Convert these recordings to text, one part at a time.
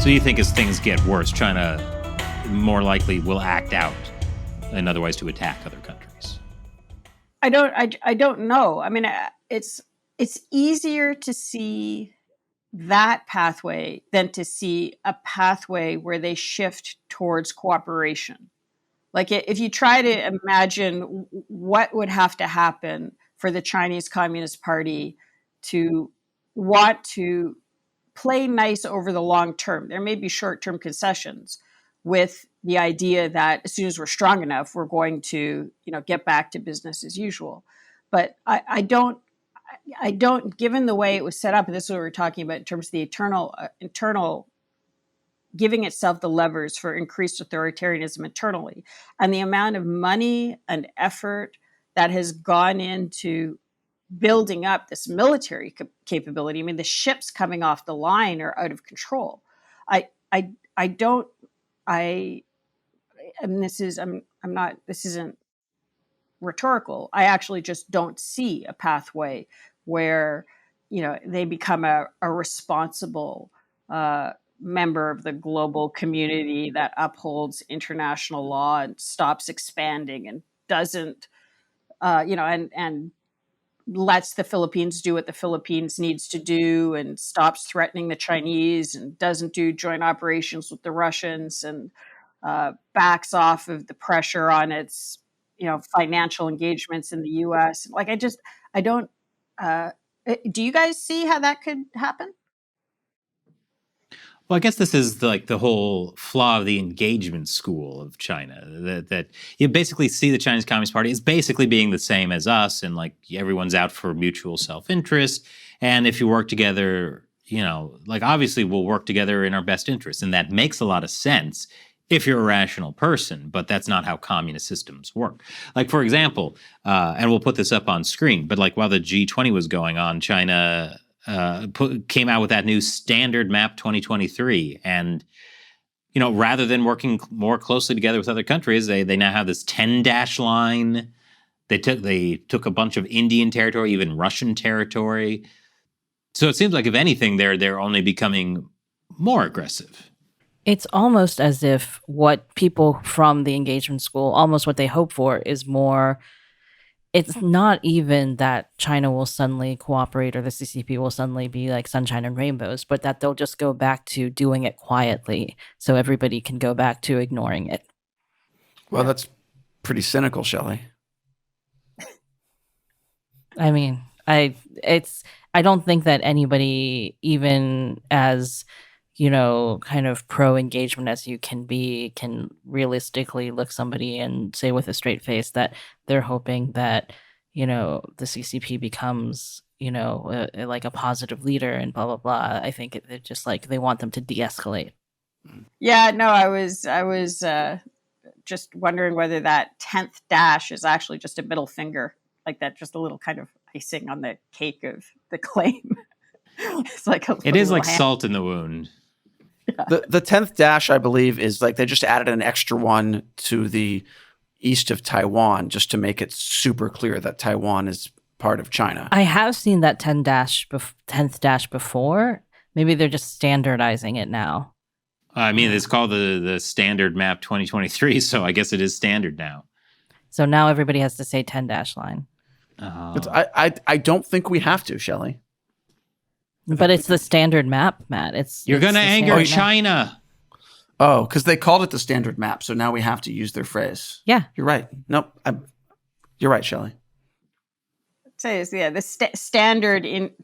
So you think as things get worse, China more likely will act out in other ways to attack other countries? I don't know. I mean, it's easier to see that pathway than to see a pathway where they shift towards cooperation. Like if you try to imagine what would have to happen for the Chinese Communist Party to want to play nice over the long term, there may be short-term concessions with the idea that as soon as we're strong enough, we're going to, get back to business as usual. But I don't, given the way it was set up, and this is what we're talking about in terms of the internal giving itself the levers for increased authoritarianism internally, and the amount of money and effort that has gone into building up this military capability. I mean, the ships coming off the line are out of control. This isn't rhetorical. I actually just don't see a pathway where, they become a responsible member of the global community that upholds international law and stops expanding and doesn't, and lets the Philippines do what the Philippines needs to do and stops threatening the Chinese and doesn't do joint operations with the Russians and backs off of the pressure on its, financial engagements in the U.S. Like, I don't, do you guys see how that could happen? Well, I guess this is the whole flaw of the engagement school of China, that you basically see the Chinese Communist Party as basically being the same as us, and everyone's out for mutual self-interest. And if you work together, obviously we'll work together in our best interest. And that makes a lot of sense if you're a rational person, but that's not how communist systems work. For example, and we'll put this up on screen, but while the G20 was going on, China came out with that new Standard Map 2023. And, rather than working more closely together with other countries, they now have this 10-dash line. They took a bunch of Indian territory, even Russian territory. So it seems like, if anything, they're only becoming more aggressive. It's almost as if what people from the engagement school, almost what they hope for, is more. It's not even that China will suddenly cooperate or the CCP will suddenly be like sunshine and rainbows, but that they'll just go back to doing it quietly so everybody can go back to ignoring it. Well, that's pretty cynical, Shelley. I mean, I don't think that anybody, even as kind of pro-engagement as you can be, can realistically look somebody and say with a straight face that they're hoping that, the CCP becomes, like a positive leader and blah, blah, blah. I think it's just they want them to de-escalate. Yeah, no, I was just wondering whether that 10th dash is actually just a middle finger, like that, just a little kind of icing on the cake of the claim. It's it is like salt in the wound. Yeah. The 10th dash, I believe, is they just added an extra one to the east of Taiwan just to make it super clear that Taiwan is part of China. I have seen that 10th dash before. Maybe they're just standardizing it now. I mean, it's called the Standard Map 2023, so I guess it is standard now. So now everybody has to say 10-dash line. I don't think we have to, Shelley. But it's the standard map, Matt. You're going to anger China. Oh, because they called it the standard map, so now we have to use their phrase. Yeah. You're right. Nope. You're right, Shelley. The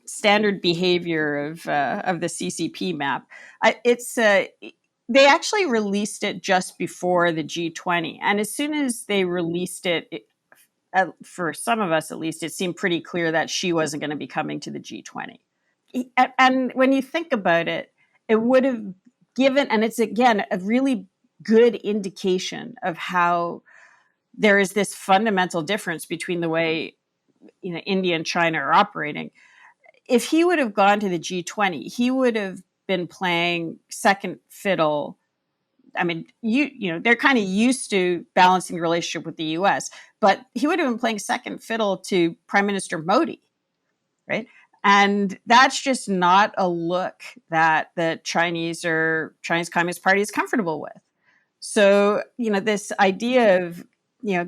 standard behavior of the CCP map. They actually released it just before the G20, and as soon as they released it, for some of us at least, it seemed pretty clear that Xi wasn't going to be coming to the G20. And when you think about it, it would have given, and it's again a really good indication of how there is this fundamental difference between the way India and China are operating. If he would have gone to the G20, he would have been playing second fiddle. I mean, they're kind of used to balancing the relationship with the U.S., but he would have been playing second fiddle to Prime Minister Modi, right? And that's just not a look that the Chinese Communist Party is comfortable with. So, this idea of,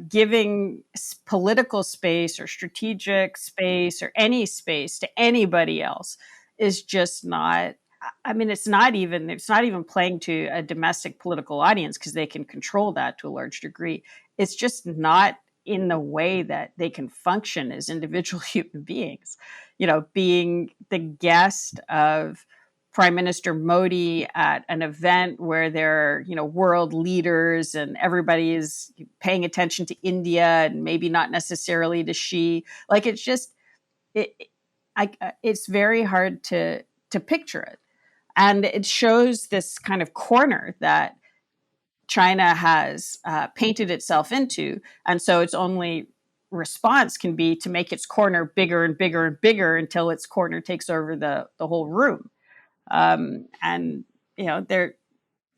giving political space or strategic space or any space to anybody else is just not, it's not even playing to a domestic political audience, because they can control that to a large degree. It's just not in the way that they can function as individual human beings. Being the guest of Prime Minister Modi at an event where there are, world leaders, and everybody is paying attention to India and maybe not necessarily to Xi. Like, it's just, it's very hard to picture it. And it shows this kind of corner that China has painted itself into. And so its only response can be to make its corner bigger and bigger and bigger until its corner takes over the whole room. And there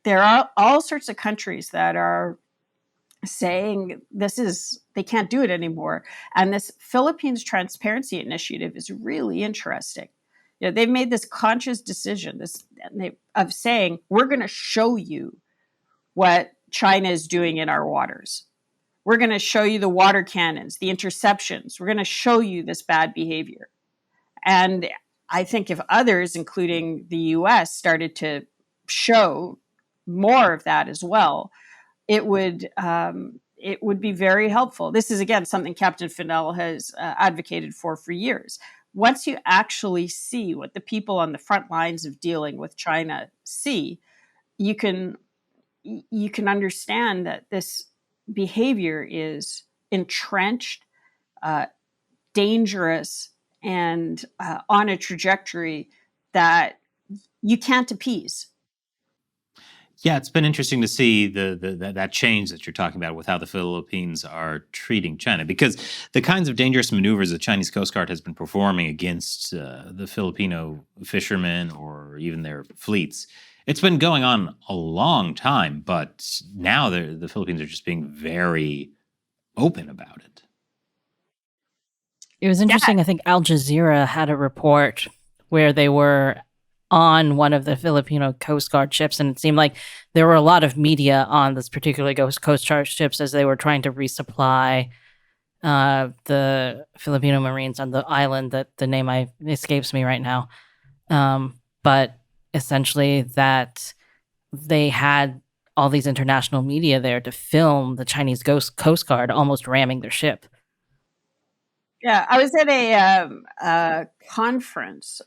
are all sorts of countries that are saying they can't do it anymore. And this Philippines Transparency Initiative is really interesting. They've made this conscious decision of saying, we're going to show you what China is doing in our waters. We're going to show you the water cannons, the interceptions. We're going to show you this bad behavior. And I think if others, including the US, started to show more of that as well, it would be very helpful. This is, again, something Captain Fennell has advocated for years. Once you actually see what the people on the front lines of dealing with China see, you can understand that this behavior is entrenched, dangerous, and on a trajectory that you can't appease. Yeah, it's been interesting to see that change that you're talking about with how the Philippines are treating China, because the kinds of dangerous maneuvers the Chinese Coast Guard has been performing against the Filipino fishermen or even their fleets, it's been going on a long time, but now the Philippines are just being very open about it. It was interesting. I think Al Jazeera had a report where they were on one of the Filipino Coast Guard ships, and it seemed like there were a lot of media on this particular Coast Guard ships as they were trying to resupply the Filipino Marines on the island that the name escapes me right now. But essentially that they had all these international media there to film the Chinese Coast Guard almost ramming their ship. Yeah, I was at a conference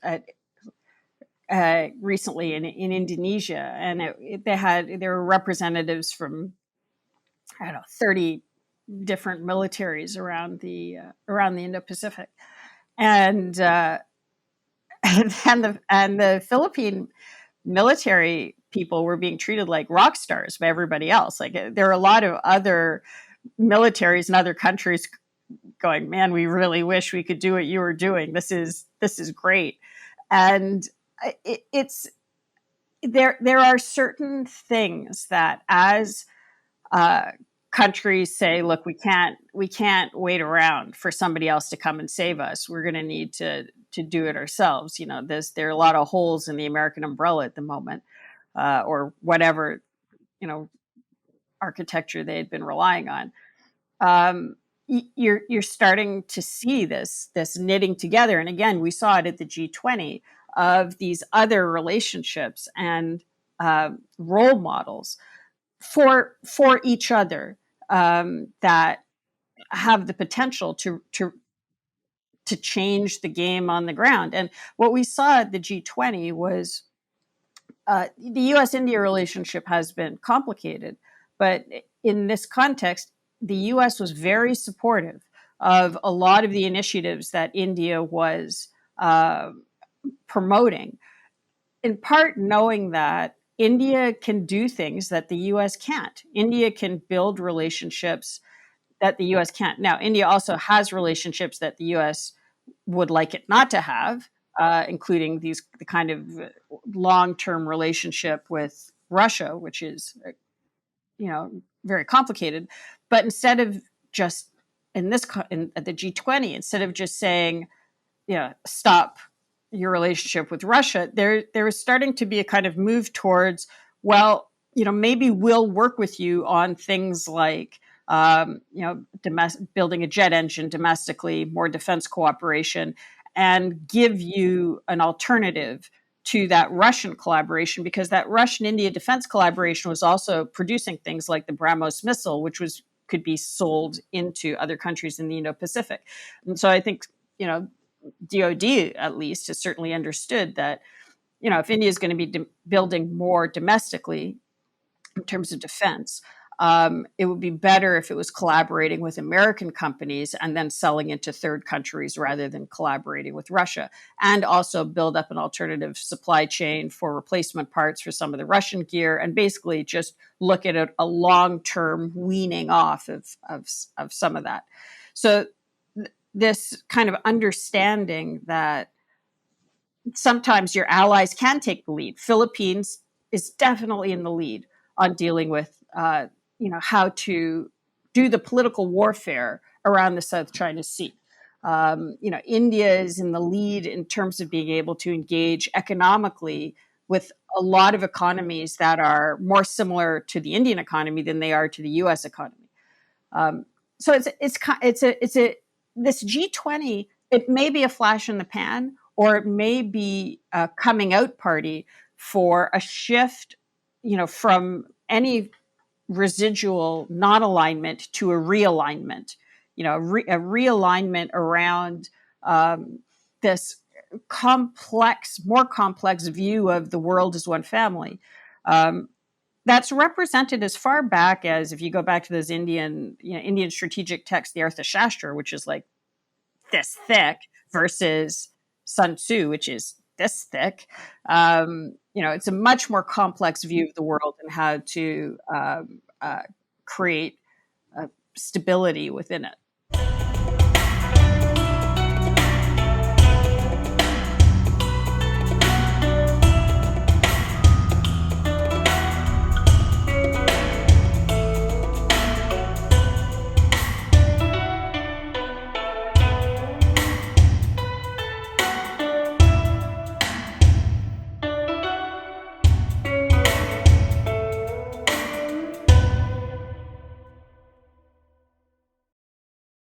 recently in Indonesia, and there were representatives from 30 different militaries around the Indo-Pacific, and the Philippine military people were being treated like rock stars by everybody else. Like, there are a lot of other militaries in other countries going, man, we really wish we could do what you were doing. This is great. And it's there are certain things that, as countries say, look, we can't wait around for somebody else to come and save us. We're going to need to do it ourselves. There are a lot of holes in the American umbrella at the moment, or whatever, architecture they had been relying on. You're starting to see this knitting together, and again, we saw it at the G20, of these other relationships and role models for each other that have the potential to change the game on the ground. And what we saw at the G20 was the U.S.-India relationship has been complicated, but in this context, the U.S. was very supportive of a lot of the initiatives that India was promoting, in part knowing that India can do things that the U.S. can't. India can build relationships that the U.S. can't. Now, India also has relationships that the U.S. would like it not to have, including the kind of long-term relationship with Russia, which is, very complicated. But instead of just at the G20, instead of just saying, stop your relationship with Russia, there is starting to be a kind of move towards, well, maybe we'll work with you on things like, building a jet engine domestically, more defense cooperation, and give you an alternative to that Russian collaboration, because that Russian-India defense collaboration was also producing things like the BrahMos missile, which could be sold into other countries in the Indo-Pacific. And so I think, DOD at least has certainly understood that, if India is going to be building more domestically in terms of defense, it would be better if it was collaborating with American companies and then selling into third countries rather than collaborating with Russia, and also build up an alternative supply chain for replacement parts for some of the Russian gear, and basically just look at a long-term weaning off of some of that. So this kind of understanding that sometimes your allies can take the lead. Philippines is definitely in the lead on dealing with, how to do the political warfare around the South China Sea. India is in the lead in terms of being able to engage economically with a lot of economies that are more similar to the Indian economy than they are to the U.S. economy. So this G20. It may be a flash in the pan, or it may be a coming out party for a shift, from any residual non-alignment to a realignment, a realignment around this more complex view of the world as one family. That's represented as far back as, if you go back to those Indian strategic texts, the Arthashastra, which is like this thick, versus Sun Tzu, which is this thick. It's a much more complex view of the world and how to create stability within it.